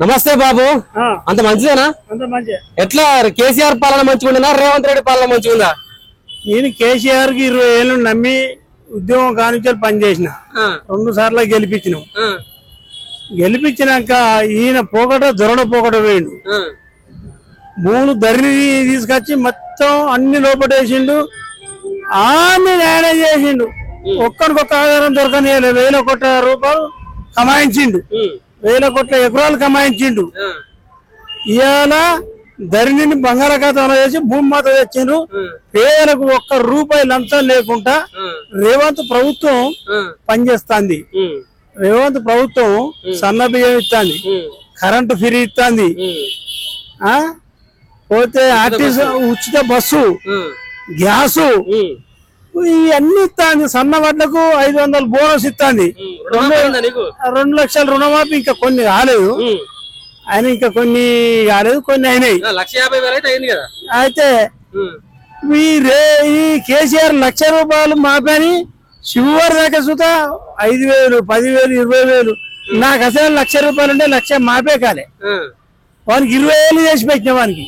నమస్తే బాబు. అంత మంచిదేనా? ఎట్లా కేసీఆర్ పాలన మంచిగుందా రేవంత్ రెడ్డి పాలన మంచిగుందా? నేను కేసీఆర్ కి 20 ఏళ్ళు నమ్మి ఉద్యోగం కానించాలి పనిచేసిన 2 సార్లు గెలిపించినాక ఈయన దొరడ పోకట వేయండు. 3 ధరని తీసుకొచ్చి మొత్తం అన్ని లోపటేసిండు. ఆమె న్యాయం చేసిండు. ఒక్కడికొక్క ఆధారం దొరకని 1000 కోట్ల రూపాయలు కమాయించిండు. 1000 కోట్ల ఎకరాలు కమాయించిండు. ఇవాళ ధరణిని బంగాళాఖాతంలో చేసి భూమి మాత తెచ్చిండ్రు. పేదలకు 1 రూపాయి లంచం లేకుండా రేవంత్ ప్రభుత్వం పనిచేస్తుంది. రేవంత్ ప్రభుత్వం సన్న బియ్యం ఇస్తుంది, కరెంటు ఫ్రీ ఇస్తుంది, పోతే ఆర్టీసీ ఉచిత బస్సు, గ్యాసు ఇవన్నీ ఇస్తుంది. సన్న వడ్లకు 500 బోనస్ ఇస్తుంది. 2 లక్షల రుణమాఫీ ఇంకా కొన్ని రాలేదు. ఆయన ఇంకా కొన్ని కాలేదు, కొన్ని అయినాయి. అయితే ఈ కేసీఆర్ 1,00,000 రూపాయలు మాపని చివరి దాకా చూతా 5,000, 10,000, 20,000. నాకు అసలు 1,00,000 రూపాయలు ఉంటే 1,00,000 మాపే కాలే. వానికి 20,000 చేసి పెట్టిన వానికి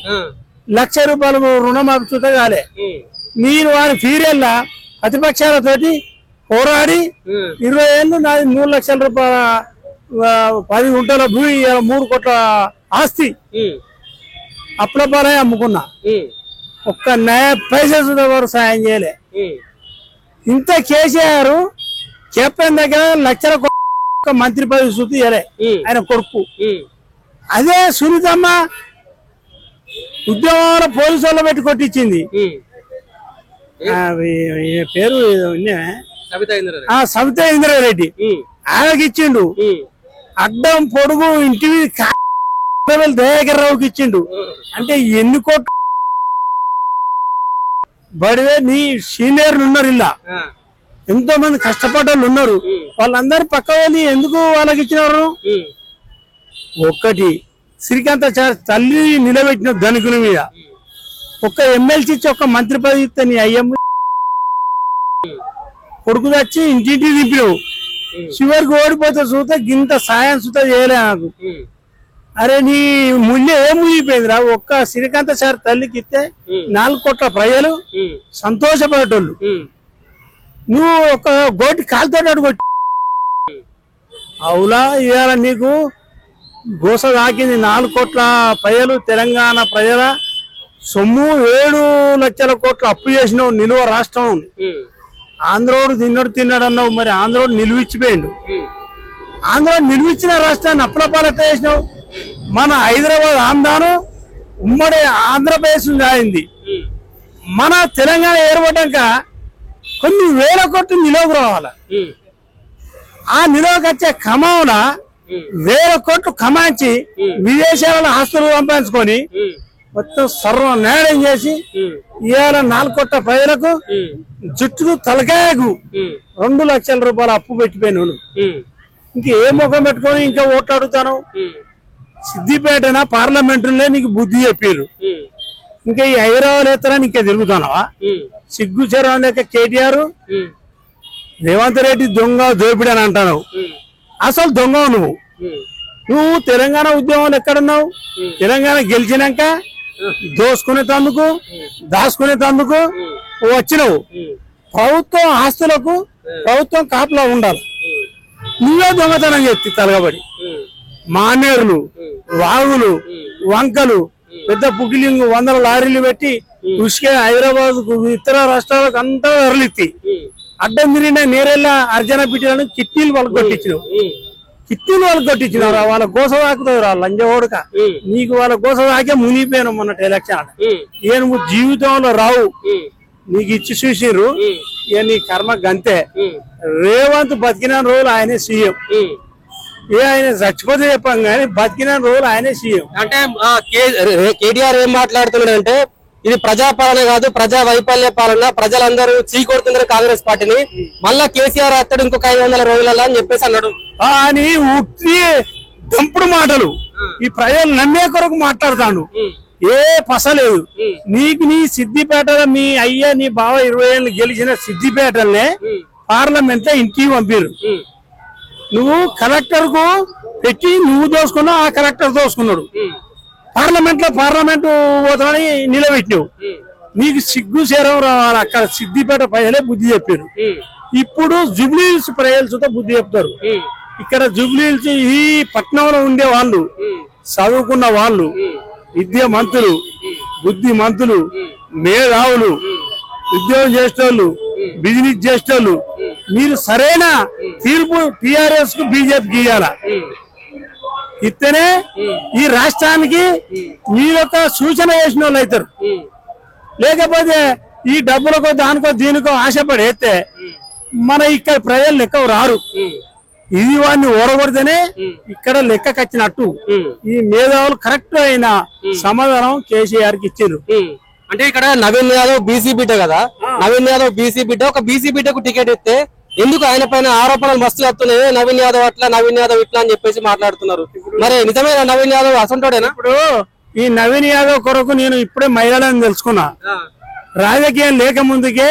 1,00,000 రూపాయలు రుణమాఫీ చూతా కాలే. నేను వాని ఫీరెల్లా ప్రతిపక్షాలతోటి పోరాడి 20 ఏళ్ళు నాది 3 లక్షల రూపాయల 10 గుంటల భూమి 3 కోట్ల ఆస్తి అప్పుల పాలే అమ్ముకున్నా. ఒక్క పైసా వారు సాయం చేయలే. ఇంత కేసీఆర్ కెప్టెన్ దగ్గర 1,00,000 మంత్రి పదవి చూసి ఆయన కొడుకు. అదే సునీతమ్మ ఉద్యోగంలో పోలీసు వాళ్ళు పెట్టి కొట్టించింది. పేరు సబితా ఇంద్రారెడ్డి ఆయనకి ఇచ్చిండు. అడ్డం పొడుగు ఇంటివి దయాకర్ రావుకి ఇచ్చిండు. అంటే ఎన్ని కోట్లు బడివే నీ సీనియర్లు ఉన్నారు. ఇలా ఎంతో మంది కష్టపడ్డోళ్ళు ఉన్నారు. వాళ్ళందరూ పక్క వెళ్ళి ఎందుకు వాళ్ళకి ఇచ్చినారు? ఒక్కటి శ్రీకాంతాచారి తల్లి నిలబెట్టిన ధనికుల మీద ఒక్క ఎమ్మెల్సీ ఇచ్చి 1 మంత్రి పదవి ఇస్తే నీ అయ్యమ్మ కొడుకు తెచ్చి ఇంటింటి దింపినావు. చివరికి ఓడిపోతే చూస్తే గింత సాయం సుతా చేయలే నాకు. అరే నీ ఏం మునిగిపోయిందిరా? ఒక్క శ్రీకాంతాచారి తల్లికి ఇస్తే 4 కోట్ల ప్రజలు సంతోషపడేటోళ్ళు. నువ్వు ఒక గోటి కాలుతో కొట్టి అవులా ఇవాళ నీకు గోస తాకింది. 4 కోట్ల ప్రజలు తెలంగాణ ప్రజల సొమ్ము 7 లక్షల కోట్లు అప్పు చేసినావు. నిలువ రాష్ట్రం ఉంది. ఆంధ్రోడు తిన్నాడు అన్నావు. మరి ఆంధ్రోడు నిలువిచ్చిపోయిండు. ఆంధ్రోడు నిలువిచ్చిన రాష్ట్రాన్ని అప్పుల పాలట చేసినావు. మన హైదరాబాద్ ఆంధ్రాను ఉమ్మడి ఆంధ్రప్రదేశ్ అయింది. మన తెలంగాణ ఏర్పడ్డాక కొన్ని 1000 కోట్లు నిలువకు రావాలి. ఆ నిలువకు వచ్చే కమావుల 1000 కోట్లు కమాయించి విదేశాలలో ఆస్తులు సంపాదించుకొని మొత్తం సర్వనాశనం చేసి ఇవాళ 4 కోట్ల ప్రజలకు జుట్టుకు తలకాయకు 2 లక్షల రూపాయలు అప్పు పెట్టిపోయినాను. ఇంక ఏ ముఖం పెట్టుకొని ఇంకా ఓట్లు అడుగుతాను? సిద్దిపేటనా పార్లమెంటులే నీకు బుద్ధి చెప్పారు. ఇంకా ఈ హైదరాబాద్ ఎత్తరాని ఇంకా తిరుగుతానవా? సిగ్గు చెరవ లేక కేటీఆర్ రేవంత్ రెడ్డి దొంగ దోపిడి అని అంటావు. అసలు దొంగ నువ్వు తెలంగాణ ఉద్యమంలో ఎక్కడున్నావు? తెలంగాణ గెలిచినాక దోసుకునేటందుకు దాచుకునేటందుకు వచ్చినావు. ప్రభుత్వం ఆస్తులకు ప్రభుత్వం కాపులా ఉండాలి. నువ్వే దొంగతనం చేసి తలగబడి మానేరులు, వాగులు, వంకలు, పెద్ద పుకిలింగు 100 లారీలు పెట్టి ఉసుకే హైదరాబాద్ ఇతర రాష్ట్రాలకు అంతా వరలిత్తి అడ్డం తిరిగిన నేరెళ్ళ అర్జన పిట్టిలను కిట్టీలు వాళ్ళకి కొట్టించినావు. కిట్టీలు వాళ్ళకి కొట్టించినారా? వాళ్ళ గోస తాకుతావు రా లంజోడక. నీకు వాళ్ళ గోస తాకే మునిగిపోయాను మొన్నటి ఎలక్షన్. ఏ నువ్వు జీవితంలో రావు. నీకు ఇచ్చి చూసిర్రు. ఇక నీ కర్మ గంతే. రేవంత్ బతికిన రోజులు ఆయనే సీఎం. ఆయన చచ్చిపోతే చెప్పాం కానీ బతికిన రోజులు ఆయనే సీఎం. అంటే కేటీఆర్ ఏం మాట్లాడుతున్నాడు అంటే ఇది ప్రజాపాలన కాదు, ప్రజా వైఫల్య పాలన, ప్రజలందరూ చీకొడుతున్నారు కాంగ్రెస్ పార్టీని, మళ్ళా కేసీఆర్ అత్తడు ఇంకొక 500 రోజులలో అని చెప్పేసి అన్నాడు. అని ఉత్తి దంపుడు మాటలు ఈ ప్రజలు నమ్మే కొరకు మాట్లాడుతాడు. ఏ పసలేదు నీకు. నీ సిద్దిపేటలో మీ అయ్యా నీ బావ 20 ఏళ్ళు గెలిచిన సిద్దిపేటలనే పార్లమెంట్ లో ఇంటికి పంపారు. నువ్వు కలెక్టర్ కు పెట్టి నువ్వు దోసుకున్నావు, ఆ కలెక్టర్ దోసుకున్నాడు. పార్లమెంట్ పోతామని నిలబెట్టినావు. నీకు సిగ్గు శరం రావాలి. అక్కడ సిద్దిపేట ప్రజలే బుద్ధి చెప్పారు. ఇప్పుడు జూబ్లీహిల్స్ ప్రజలతో బుద్ధి చెప్తారు. ఇక్కడ జూబ్లీహిల్స్ ఈ పట్టణంలో ఉండే వాళ్ళు, చదువుకున్న వాళ్ళు, విద్యామంతులు, బుద్ధిమంతులు, మేధావులు, ఉద్యోగం చేసేటోళ్ళు, బిజినెస్ చేసేటోళ్ళు, మీరు సరైన తీర్పు టిఆర్ఎస్ కు బీజేపీకి ఇవ్వాలా. ఇస్తేనే ఈ రాష్ట్రానికి మీరొక సూచన చేసిన వాళ్ళు అవుతారు. లేకపోతే ఈ డబ్బులకో దానికో దీనికో ఆశపడి వేస్తే మన ఇక్కడ ప్రజలు లెక్క రారు. ఇది వాడిని ఓడగొడితేనే ఇక్కడ లెక్కకు వచ్చినట్టు. ఈ మేధావులు కరెక్ట్ అయిన సమాధానం కేసీఆర్ కి ఇచ్చారు. అంటే ఇక్కడ నవీన్ యాదవ్ బీసీ బిడ్డ కదా, నవీన్ యాదవ్ బీసీ బిడ్డ, ఒక బీసీ బిడ్డకు టికెట్ ఇస్తే ఎందుకు ఆయన పైన ఆరోపణలు మస్తు వస్తున్నాయి, నవీన్ యాదవ్ అట్లా, నవీన్ యాదవ్ ఇట్లా అని చెప్పేసి మాట్లాడుతున్నారు. మరి నిజమైన నవీన్ యాదవ్ అసంటోడేనా? ఇప్పుడు ఈ నవీన్ యాదవ్ కొరకు నేను ఇప్పుడే మహిళలను తెలుసుకున్నా. రాజకీయం లేక ముందుకే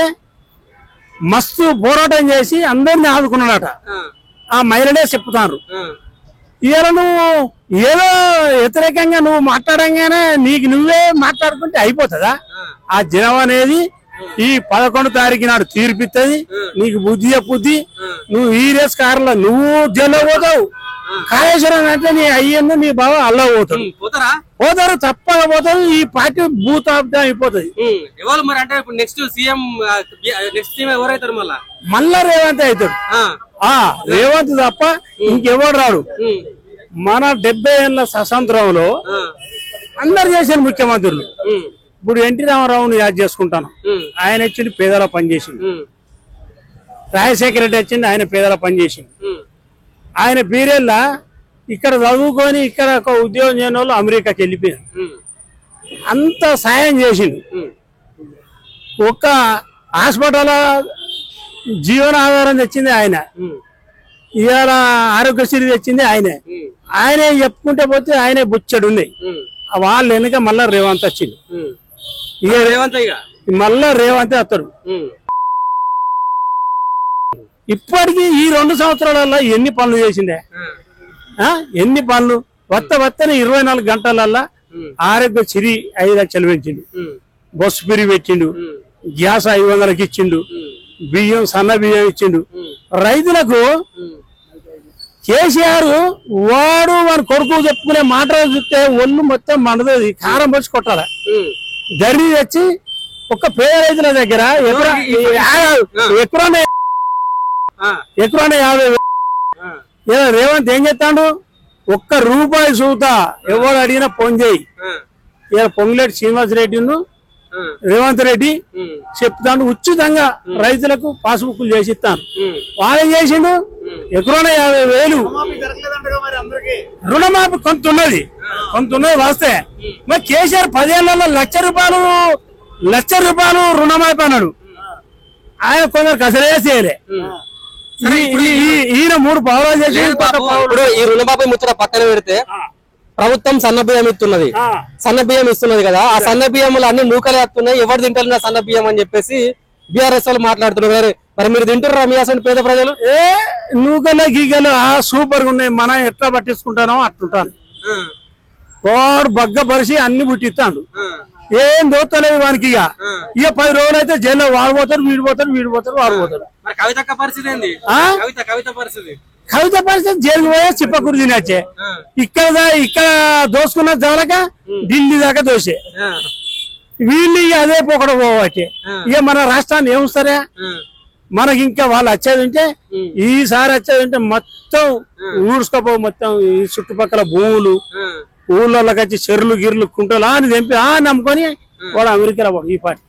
మస్తు పోరాటం చేసి అందరినీ ఆదుకున్నాడట. ఆ మహిళలే చెప్తారు. ఇవాళ నువ్వు ఏదో వ్యతిరేకంగా నువ్వు మాట్లాడంగానే నీకు నువ్వే మాట్లాడుకుంటే అయిపోతుందా? ఆ జనం అనేది ఈ 11 తారీఖు నాడు తీర్పిస్తుంది. నీకు బుద్ధి చెప్పుద్ది. నువ్వు ఈ రేస్ కారులో నువ్వు జైల్లో పోతావు. కాళేశ్వరం అంటే నీ అయ్యను నీ బావ అల్లా పోతారు, తప్పగా పోతారు. ఈ పార్టీ భూతాబ్దం అయిపోతుంది. మరి అంటే ఇప్పుడు నెక్స్ట్ సీఎం ఎవరైతారు? మళ్ళా రేవంత్ అవుతాడు. రేవంత్ తప్ప ఇంకెవడు రాడు. మన 70 ఏళ్ల స్వతంత్రంలో అందరు చేశారు ముఖ్యమంత్రులు. ఇప్పుడు ఎన్టీ రామారావుని యాద్ చేసుకుంటాను. ఆయన వచ్చింది పేదల పనిచేసింది. రాజశేఖర రెడ్డి వచ్చింది, ఆయన పేదల పనిచేసింది. ఆయన పీరియల్లా ఇక్కడ చదువుకొని ఇక్కడ ఒక ఉద్యోగం చేయని వాళ్ళు అమెరికాకి వెళ్ళిపోయారు. అంత సాయం చేసిండు. ఒక్క హాస్పిటల్ జీవనాధారం తెచ్చింది ఆయన. ఇవాళ ఆరోగ్యశ్రీ తెచ్చింది ఆయనే. ఆయనే చెప్పుకుంటే పోతే ఆయనే బుచ్చడు ఉన్నాయి. వాళ్ళు వెనుక మళ్ళా రేవంత్ వచ్చింది. మళ్ళా రేవంత్ వస్తాడు. ఇప్పటికీ ఈ 2 సంవత్సరాలలో ఎన్ని పనులు చేసిందే, ఎన్ని పనులు. వత్తని 24 గంటలల్లా ఆరోగ్యశ్రీ 5 లక్షలు పెంచిండు, బస్సు పిరి పెట్టిండు, గ్యాస్ 500కి ఇచ్చిండు, బియ్యం సన్న బియ్యం ఇచ్చిండు. రైతులకు కేసీఆర్ వాడు వాడి కొడుకు చెప్పుకునే మాటలు చూస్తే ఒళ్ళు మొత్తం మండదు. కారం పోసి కొట్టాల. ధరణి తెచ్చి ఒక్క పేద రైతుల దగ్గర ఎకరానే 50,000. రేవంత్ ఏం చేస్తాడు? ₹1 చూతా ఎవరు అడిగినా ఫోన్ చేయి. ఇలా పొంగులేటి శ్రీనివాస్ రెడ్డిను రేవంత్ రెడ్డి చెప్తాను ఉచితంగా రైతులకు పాస్బుక్లు చేసి ఇస్తాను. వాళ్ళేం చేసిండు? ఎకరాన 50,000 రుణమాఫీ కొంత ఉన్నది వస్తే. మరి కేసీఆర్ 10 ఏళ్లలో లక్ష రూపాయలు రుణమాఫీ అన్నాడు. ఆయన కొందరు కసరే చేయలే. ఈయన 3 పావులు చేసి ఈ రుణమాఫీ ముచ్చట పక్కన పెడితే ప్రభుత్వం సన్న బియ్యం ఇస్తున్నది. సన్న బియ్యం ఇస్తున్నది కదా, ఆ సన్న బియ్యంలో అన్ని నూకలే వస్తున్నాయి. ఎవరు తింటారు సన్న బియ్యం అని చెప్పేసి బీఆర్ఎస్ వాళ్ళు మాట్లాడుతున్నారు. మరి మీరు తింటున్నారా మీ అసలు పేద ప్రజలు? నూకలే గీకలు సూపర్ గా ఉన్నాయి. మనం ఎట్లా పట్టించుకుంటానో అట్లుంటాను. వాడు బగ్గ పరిచి అన్ని పుట్టిస్తాడు. ఏం దోస్తలేదు వానికి. ఇక 10 రోజులు అయితే జైల్లో వాడిపోతారు, వీడిపోతారు. కవిత పరిస్థితి జైలుకు పోయా చిప్పకూరు తినచ్చే. ఇక్కడ దోసుకున్న చాలక ఢిల్లీ దాకా దోసే. వీళ్ళు ఇక అదే పోకడ పోవచ్చే. ఇక మన రాష్ట్రాన్ని ఏముస్తారా? మనకి ఇంకా వాళ్ళు వచ్చేది ఉంటే ఈసారి వచ్చేది ఉంటే మొత్తం ఊడ్చుకోపో. మొత్తం ఈ చుట్టుపక్కల భూములు ఊళ్ళోకి వచ్చి చెరువులు గిర్లు కుంటలు అని తెంపి నమ్ముకొని వాడు అమెరికాలో ఈ పార్టీ